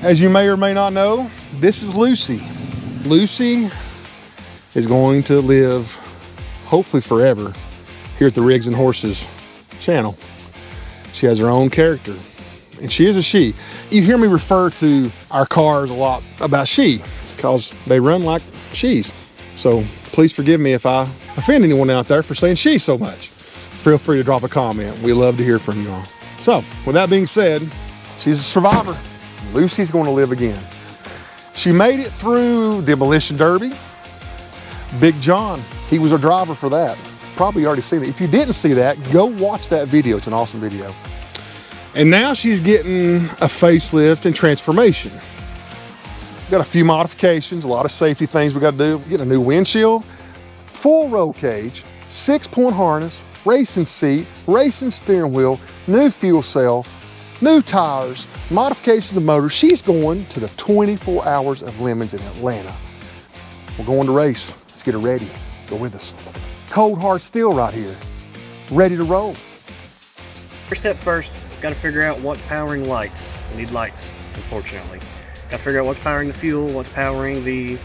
As you may or may not know, this is Lucy. Lucy is going to live, hopefully forever, here at the Rigs and Horses channel. She has her own character, and she is a she. You hear me refer to our cars a lot about she, because they run like she's. So please forgive me if I offend anyone out there for saying she so much. Feel free to drop a comment. We love to hear from you all. So with that being said, she's a survivor. Lucy's going to live again. She made it through Demolition Derby. Big John, he was a driver for that. Probably already seen it. If you didn't see that, go watch that video. It's an awesome video. And now she's getting a facelift and transformation. Got a few modifications, a lot of safety things we got to do. Get a new windshield, full roll cage, 6-point harness, racing seat, racing steering wheel, new fuel cell, new tires, modification of the motor. She's going to the 24 Hours of Lemons in Atlanta. We're going to race. Let's get her ready. Go with us. Cold hard steel right here, ready to roll. First step first, got to figure out what's powering lights. We need lights, unfortunately. Got to figure out what's powering the fuel, what's powering the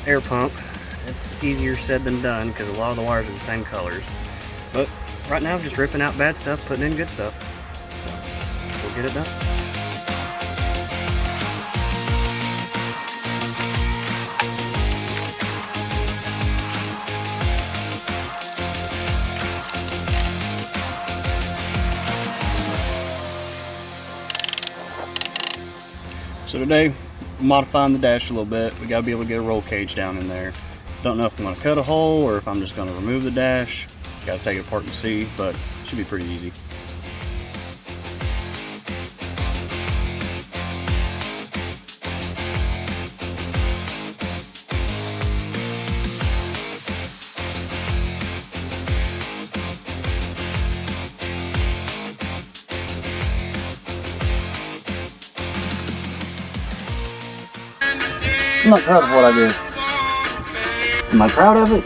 air pump. It's easier said than done because a lot of the wires are the same colors. But right now, I'm just ripping out bad stuff, putting in good stuff. So we'll get it done. So today, modifying the dash a little bit. We gotta be able to get a roll cage down in there. Don't know if I'm gonna cut a hole or if I'm just gonna remove the dash. Gotta take it apart and see, but it should be pretty easy. I'm not proud of what I did. Am I proud of it?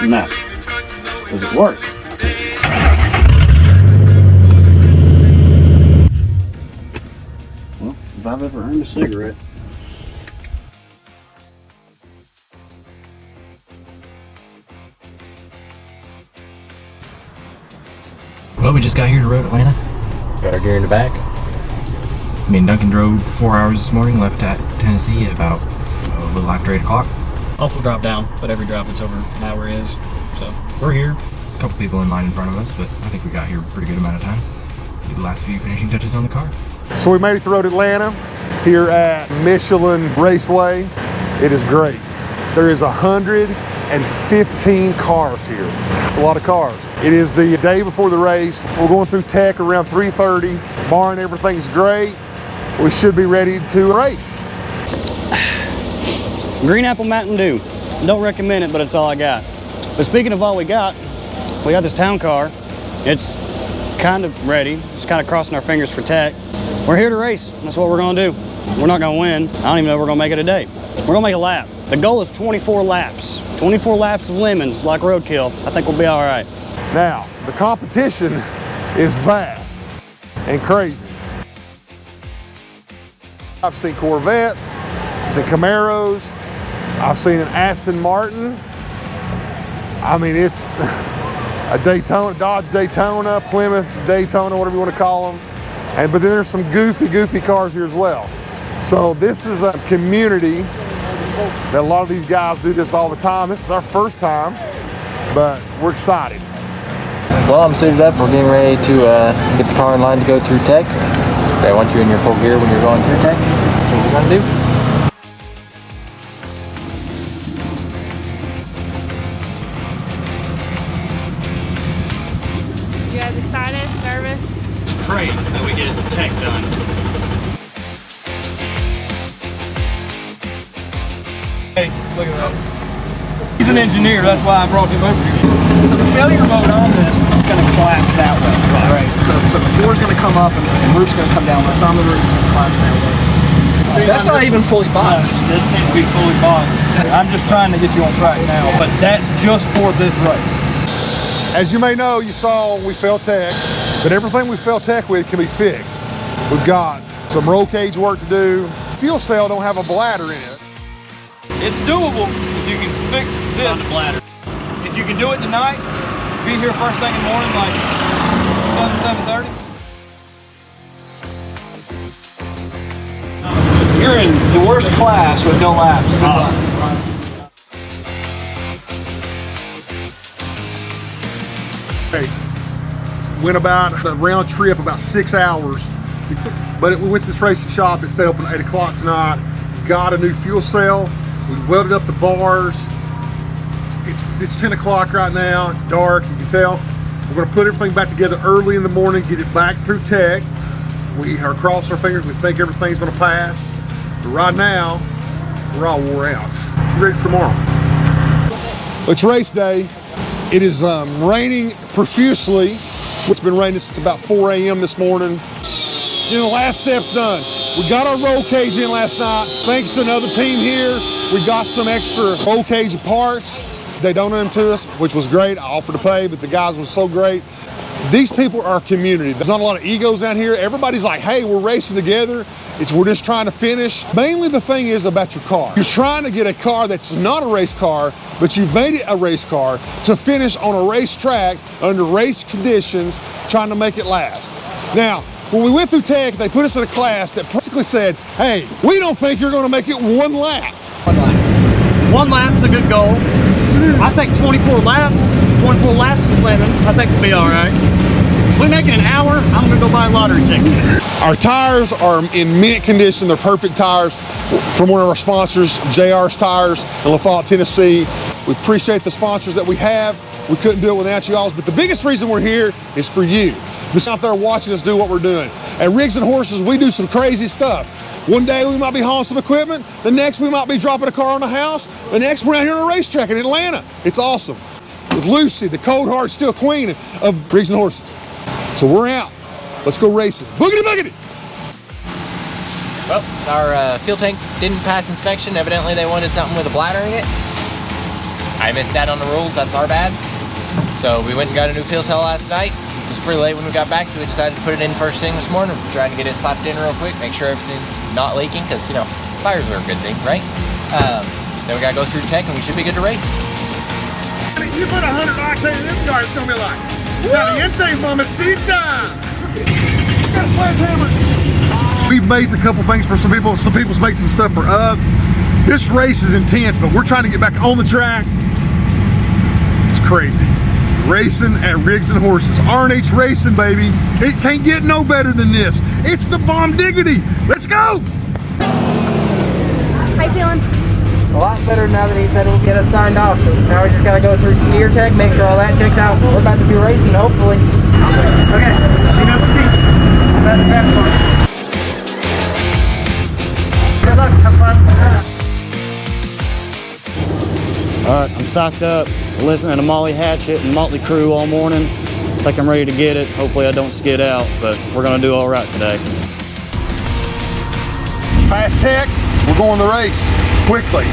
No. Does it work? Well, if I've ever earned a cigarette. Well, we just got here to road Atlanta. Got our gear in the back. Me and Duncan drove 4 hours this morning, left at Tennessee at about a little after 8 o'clock. Awful drop down, but every drop that's over an hour is. So we're here. A couple people in line in front of us, but I think we got here a pretty good amount of time. Did the last few finishing touches on the car. So we made it to Road Atlanta here at Michelin Raceway. It is great. There is 115 cars here. It's a lot of cars. It is the day before the race. We're going through tech around 3:30. Barring everything's great, we should be ready to race. Green Apple Mountain Dew. Don't recommend it, but it's all I got. But speaking of all we got this Towncar. It's kind of ready. Just kind of crossing our fingers for tech. We're here to race. That's what we're gonna do. We're not gonna win. I don't even know if we're gonna make it a day. We're gonna make a lap. The goal is 24 laps. 24 laps of lemons like roadkill. I think we'll be all right. Now, the competition is vast and crazy. I've seen Corvettes, I've seen Camaros, I've seen an Aston Martin. I mean, it's a Daytona, Dodge Daytona, Plymouth Daytona, whatever you want to call them. But then there's some goofy cars here as well. So this is a community that a lot of these guys do this all the time. This is our first time, but we're excited. Well, I'm suited up. We're getting ready to get the car in line to go through tech. They want you in your full gear when you're going through tech. That's what we're going to do. You guys excited? Nervous? Just pray that we get the tech done. Look at that. He's an engineer, that's why I brought him over here. So the failure mode on this is going to collapse that way. Right. So the floor's going to come up and the roof's going to come down. When it's on the roof, it's going to collapse that way. See, that's not even fully boxed. This needs to be fully boxed. I'm just trying to get you on track now, but that's just for this race. As you may know, you saw we failed tech, but everything we failed tech with can be fixed. We've got some roll cage work to do, a fuel cell don't have a bladder in it. It's doable if you can fix this. If you can do it tonight, be here first thing in the morning, like 7:30. You're in the worst class with no laps. Went about the round trip about 6 hours, but we went to this racing shop. It stayed open at 8 o'clock tonight. Got a new fuel cell. We welded up the bars. It's 10 o'clock right now. It's dark, you can tell. We're gonna put everything back together early in the morning, get it back through tech. We are crossing our fingers. We think everything's gonna pass. But right now, we're all wore out. You ready for tomorrow? It's race day. It is raining profusely. It's been raining since about 4 a.m. this morning. You know, the last step's done. We got our roll cage in last night. Thanks to another team here, we got some extra roll cage parts. They donated them to us, which was great. I offered to pay, but the guys were so great. These people are a community. There's not a lot of egos out here. Everybody's like, hey, we're racing together. We're just trying to finish. Mainly the thing is about your car. You're trying to get a car that's not a race car, but you've made it a race car to finish on a racetrack under race conditions, trying to make it last. Now, when we went through tech, they put us in a class that basically said, hey, we don't think you're gonna make it one lap. One lap's a good goal. I think 24 laps with lemons, I think we'll be all right. If we make it an hour, I'm gonna go buy a lottery ticket. Our tires are in mint condition. They're perfect tires from one of our sponsors, JR's Tires in Lafayette, Tennessee. We appreciate the sponsors that we have. We couldn't do it without you all, but the biggest reason we're here is for you. Just out there watching us do what we're doing. At Rigs and Horses, we do some crazy stuff. One day we might be hauling some equipment. The next we might be dropping a car on the house. The next we're out here on a racetrack in Atlanta. It's awesome. With Lucy, the cold hard steel queen of Rigs and Horses. So we're out. Let's go racing. Boogity boogity! Well, our fuel tank didn't pass inspection. Evidently they wanted something with a bladder in it. I missed that on the rules, that's our bad. So we went and got a new fuel cell last night. It was pretty late when we got back, so we decided to put it in first thing this morning. We're trying to get it slapped in real quick, make sure everything's not leaking, because, you know, fires are a good thing, right? Then we gotta go through tech and we should be good to race. You put 100 octane in this car, it's gonna be like, caliente, mamacita! Got a sledgehammer! We've made a couple things for some people. Some people's made some stuff for us. This race is intense, but we're trying to get back on the track. It's crazy. Racing at Rigs and Horses. R&H Racing, baby. It can't get no better than this. It's the bomb diggity. Let's go! How you feeling? A lot better now that he said he'll get us signed off. So now we just gotta go through gear tech, make sure all that checks out. We're about to be racing, hopefully. Okay, enough speech. About the transport. Good luck, have fun. All right, I'm socked up, listening to Molly Hatchet and Motley Crue all morning. I think I'm ready to get it. Hopefully I don't skid out, but we're gonna do all right today. Fast tech, we're going to race quickly.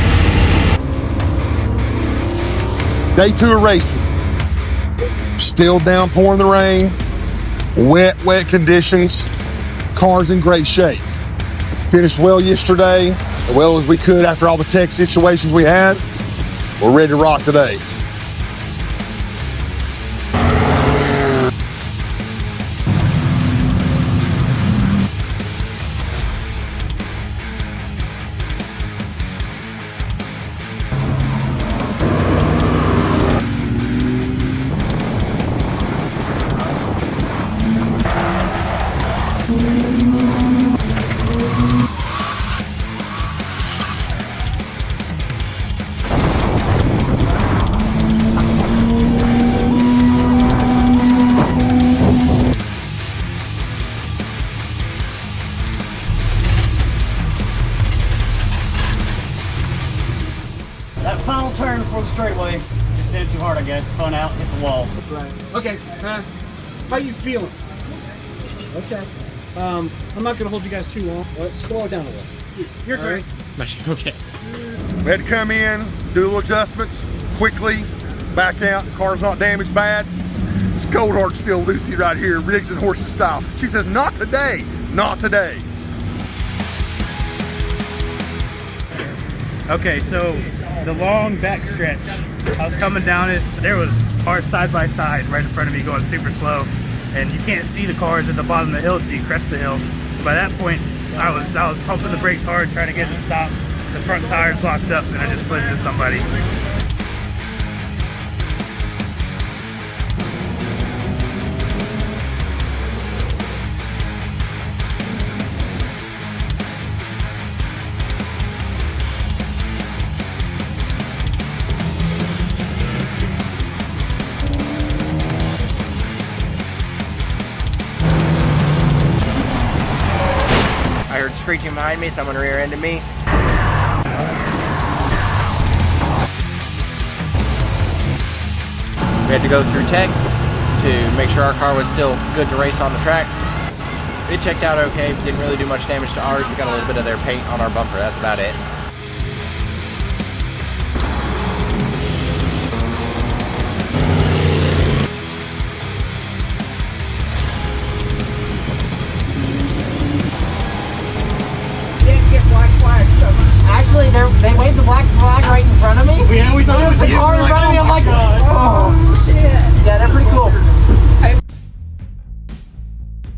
Day 2 of racing. Still downpouring the rain. Wet conditions. Car's in great shape. Finished well yesterday, as well as we could after all the tech situations we had. We're ready to rock today. That final turn before the straightaway, just said too hard, I guess. Spun out, hit the wall. Okay, how you feeling? Okay. I'm not gonna hold you guys too long. Let's slow it down a little. Your turn. Right. Okay. We had to come in, do a little adjustments quickly, back out. Car's not damaged bad. It's cold hard still Lucy right here, Rigs and Horses style. She says, not today, not today. Okay, so the long back stretch, I was coming down it, there was cars side by side right in front of me going super slow, and you can't see the cars at the bottom of the hill till you crest the hill. By that point, I was pumping the brakes hard trying to get to stop. The front tires locked up and I just slid into somebody. I heard screeching behind me, someone rear-ended me. We had to go through tech to make sure our car was still good to race on the track. It checked out okay, didn't really do much damage to ours. We got a little bit of their paint on our bumper, that's about it. Actually, they waved the black flag right in front of me. Yeah, we thought it was the you. car in front of me. I'm like, oh shit. Yeah, they're pretty cool.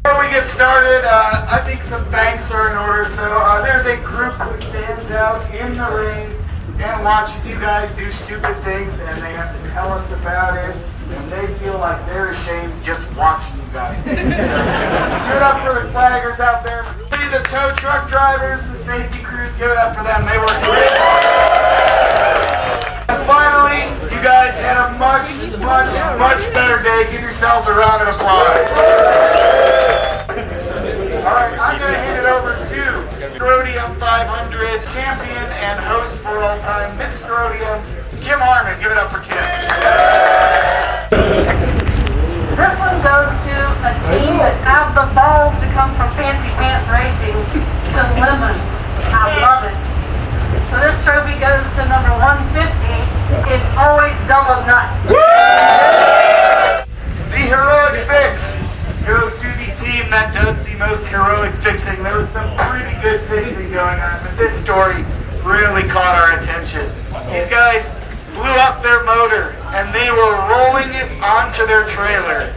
Before we get started, I think some thanks are in order. So there's a group who stands out in the ring and watches you guys do stupid things, and they have to tell us about it. And they feel like they're ashamed just watching you guys. Give it up for the flaggers out there. The tow truck drivers, the safety crews, give it up for them. They work great. And finally, you guys had a much better day. Give yourselves a round of applause. All right, I'm going to hand it over to Schmedium 500 champion and host for all time, Miss Schmedium, Kim Harmon. Give it up for Kim. This one goes to a team that have the balls to come from Fancy Pants Racing to Lemons. I love it. So this trophy goes to number 150. It's always double nut. The heroic fix goes to the team that does the most heroic fixing. There was some pretty good fixing going on, but this story really caught our attention. These guys blew up their motor and they were rolling it onto their trailer.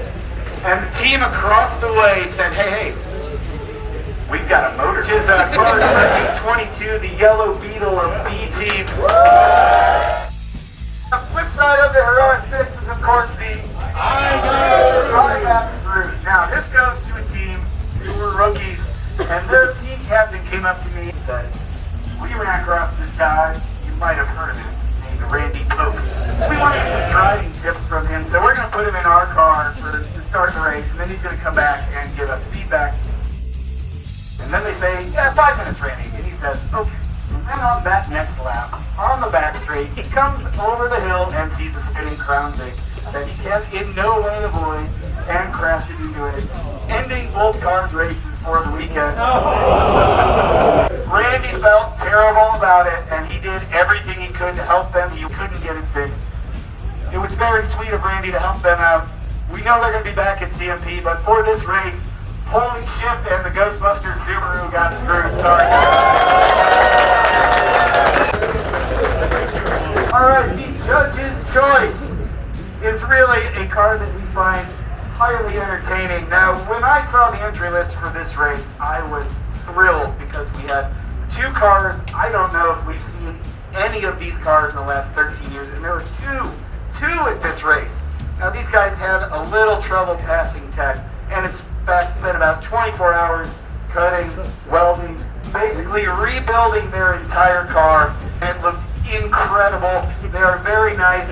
And the team across the way said, hey, we've got a motor. Which is car number 822, the Yellow Beetle of B-Team. The flip side of the heroic fix is, of course, the I got screwed. Now, this goes to a team who were rookies, and their team captain came up to me and said, we ran across this guy, you might have heard of him. Randy Pobst. We want to get some driving tips from him, so we're going to put him in our car to start the race, and then he's going to come back and give us feedback. And then they say, yeah, 5 minutes, Randy. And he says, okay. And on that next lap, on the back straight, he comes over the hill and sees a spinning Crown Vic that he can in no way avoid and crashes into it, ending both cars' races for the weekend. Randy felt terrible about it, and he did everything he could to help them. He couldn't get it fixed. It was very sweet of Randy to help them out. We know they're going to be back at CMP, but for this race, Holy Shift and the Ghostbusters Subaru got screwed. Sorry. All right, the judge's choice is really a car that we find highly entertaining. Now, when I saw the entry list for this race, I was thrilled because we had 2 cars. I don't know if we've seen any of these cars in the last 13 years, and there were two at this race. Now, these guys had a little trouble passing tech, and it's spent about 24 hours cutting, welding, basically rebuilding their entire car, and it looked incredible. They are very nice.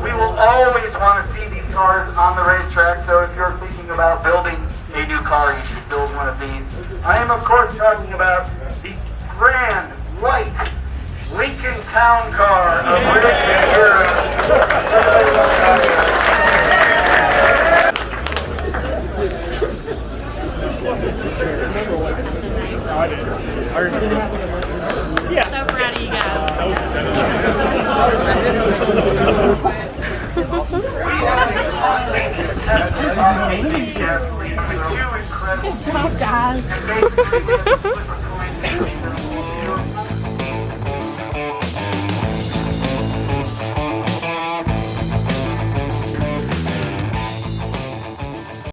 We will always want to see these cars on the racetrack, so if you're thinking about building a new car, you should build one of these. I am, of course, talking about the grand white Lincoln Towncar of Briggs and Europe. Yeah. So proud of you guys. Good job, guys.